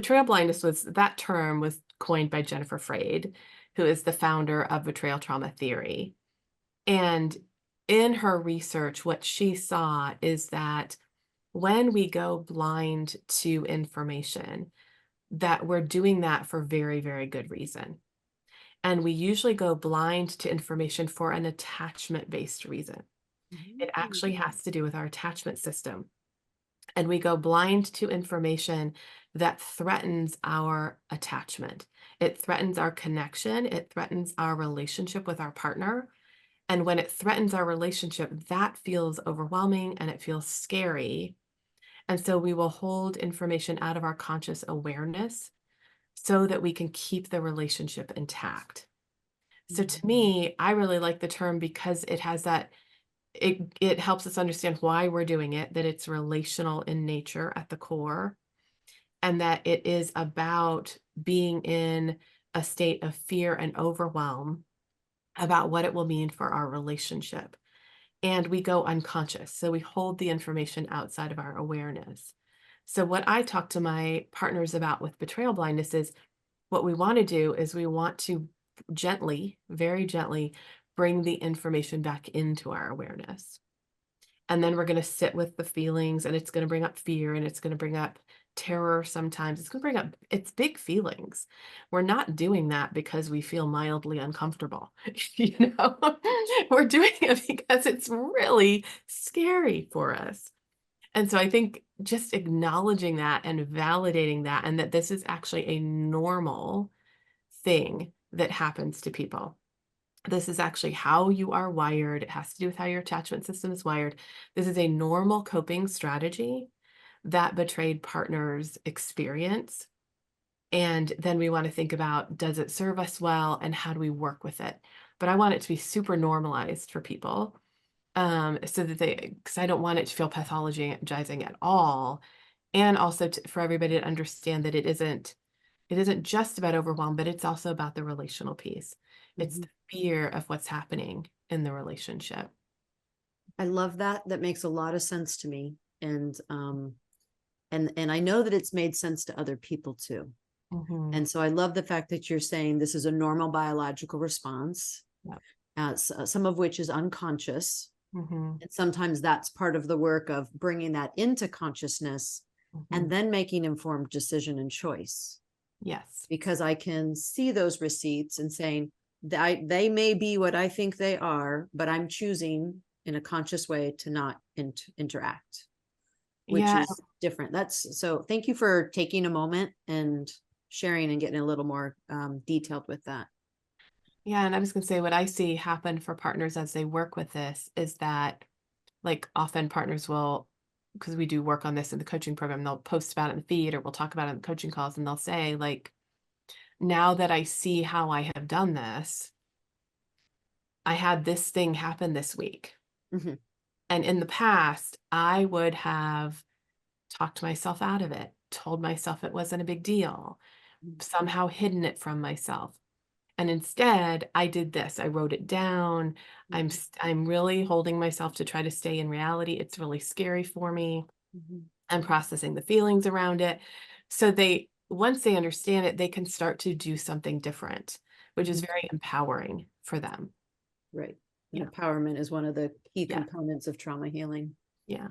betrayal blindness that term was coined by Jennifer Freyd, who is the founder of betrayal trauma theory. And in her research, what she saw is that when we go blind to information, that we're doing that for very, very good reason. And we usually go blind to information for an attachment-based reason. It actually has to do with our attachment system. And we go blind to information that threatens our attachment. It threatens our connection. It threatens our relationship with our partner. And when it threatens our relationship, that feels overwhelming and it feels scary. And so we will hold information out of our conscious awareness so that we can keep the relationship intact. So to me, I really like the term because it has that, it helps us understand why we're doing it, that it's relational in nature at the core, and that it is about being in a state of fear and overwhelm about what it will mean for our relationship. And we go unconscious. So we hold the information outside of our awareness. So what I talk to my partners about with betrayal blindness is what we want to do is we want to gently, very gently, bring the information back into our awareness. And then we're going to sit with the feelings, and it's going to bring up fear, and it's going to bring up terror sometimes. It's going to bring up it's big feelings. We're not doing that because we feel mildly uncomfortable. You know, we're doing it because it's really scary for us. And so I think just acknowledging that and validating that, and that this is actually a normal thing that happens to people. This is actually how you are wired. It has to do with how your attachment system is wired. This is a normal coping strategy that betrayed partners experience. And then we want to think about, does it serve us well, and how do we work with it? But I want it to be super normalized for people, so that because I don't want it to feel pathologizing at all. And also for everybody to understand that it isn't just about overwhelm, but it's also about the relational piece. It's the fear of what's happening in the relationship. I love that. That makes a lot of sense to me. And I know that it's made sense to other people too. And so I love the fact that you're saying this is a normal biological response, some of which is unconscious. And sometimes that's part of the work of bringing that into consciousness and then making informed decision and choice. Yes. Because I can see those receipts and saying they may be what I think they are, but I'm choosing in a conscious way to not interact, which is different. So thank you for taking a moment and sharing and getting a little more detailed with that. Yeah. And I was going to say, what I see happen for partners as they work with this is that, like, often partners will, because we do work on this in the coaching program, they'll post about it in the feed, or we'll talk about it in the coaching calls, and they'll say, like, now that I see how I have done this, I had this thing happen this week. And in the past, I would have talked myself out of it, told myself it wasn't a big deal, somehow hidden it from myself. And instead, I did this. I wrote it down. I'm really holding myself to try to stay in reality. It's really scary for me. I'm processing the feelings around it. So once they understand it, they can start to do something different, which is very empowering for them. Right. And empowerment is one of the key components of trauma healing. Yeah.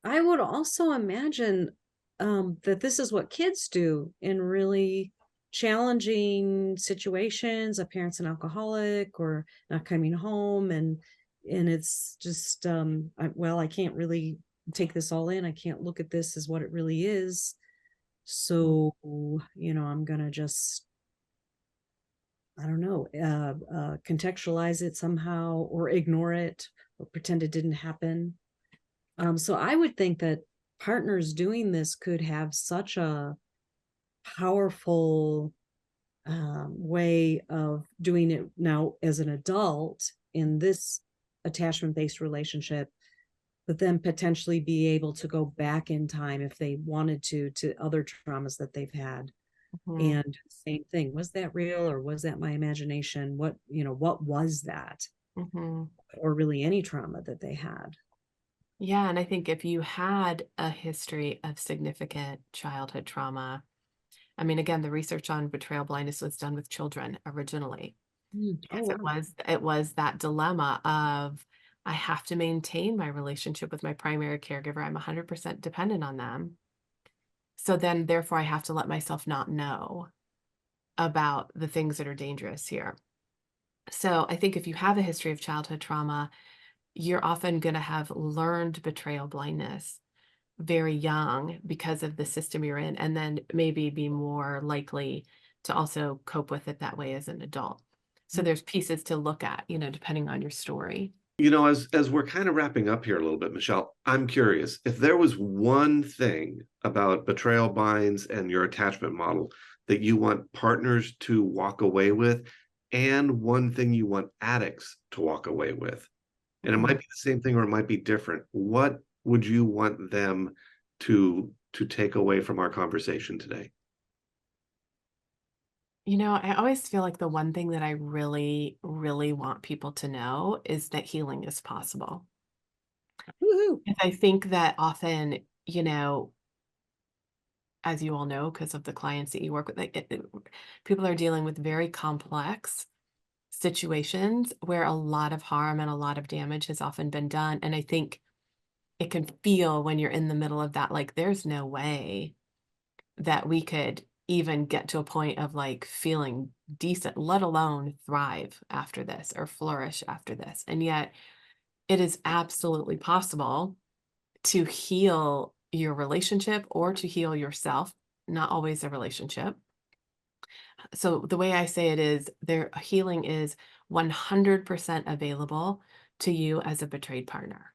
I would also imagine that this is what kids do in really challenging situations. A parent's an alcoholic or not coming home, and it's just I can't really take this all in. I can't look at this as what it really is. So, I'm gonna just, I don't know, contextualize it somehow, or ignore it, or pretend it didn't happen. So I would think that partners doing this could have such a powerful way of doing it now as an adult in this attachment-based relationship, but then potentially be able to go back in time if they wanted to other traumas that they've had. And same thing, was that real, or was that my imagination? What was that? Or really any trauma that they had. Yeah, and I think if you had a history of significant childhood trauma, I mean, again, the research on betrayal blindness was done with children originally Oh, because it wow. was it was that dilemma of I have to maintain my relationship with my primary caregiver. I'm 100% dependent on them. So then therefore I have to let myself not know about the things that are dangerous here. So I think if you have a history of childhood trauma, you're often going to have learned betrayal blindness very young because of the system you're in, and then maybe be more likely to also cope with it that way as an adult. So there's pieces to look at, depending on your story. As we're kind of wrapping up here a little bit, Michelle, I'm curious if there was one thing about betrayal binds and your attachment model that you want partners to walk away with, and one thing you want addicts to walk away with, and it Mhm. might be the same thing or it might be different. What would you want them to take away from our conversation today? I always feel like the one thing that I really, really want people to know is that healing is possible. Woohoo. And I think that often, as you all know, because of the clients that you work with, like, people are dealing with very complex situations where a lot of harm and a lot of damage has often been done. And I think it can feel when you're in the middle of that, like there's no way that we could even get to a point of like feeling decent, let alone thrive after this or flourish after this. And yet it is absolutely possible to heal your relationship or to heal yourself, not always a relationship. So the way I say it is healing is 100% available to you as a betrayed partner.